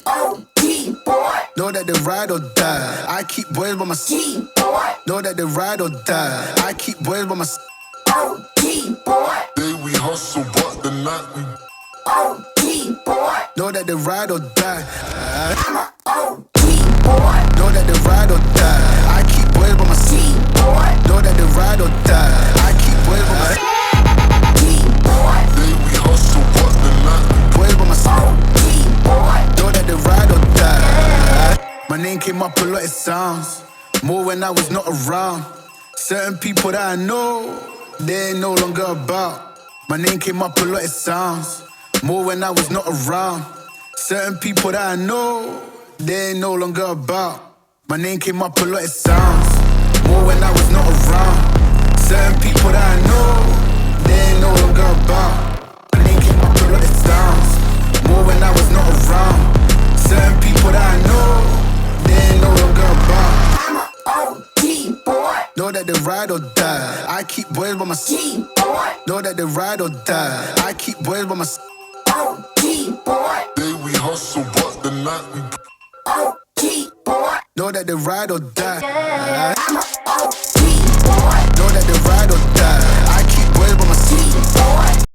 OG boy. Know that they ride or die. I keep boys by my G boy. Know that they ride or die. I keep boys by my OG boy. Day we hustle, but the night we OG boy. Know that they ride or die. I'm a OG boy. Know that they ride or die. I keep boys by my G boy. Know that they ride or die. I keep boys by my G boy. day we hustle, but the night we boys by my OG boy. Know that they ride or die. My name came up a lot, it sounds more when I was not around. Certain people that I know, they ain't no longer about. My name came up a lot, it sounds more when I was not around. Certain people that I know, they ain't no longer about. My name came up a lot, it sounds more when I was not around. Certain people that I know, they ain't no longer about. My name came up a lot, it sounds more when I was not around. Certain people that I know, they ain't no longer about. I'm a OG boy. Know that they ride or die. I keep boys by my G boy. Know that they ride or die. I keep boys by my OG boy. day we hustle, but the night we OG boy. Know that they ride or die. I'm a OG boy. Know that they ride or die. I keep boys by my G boy.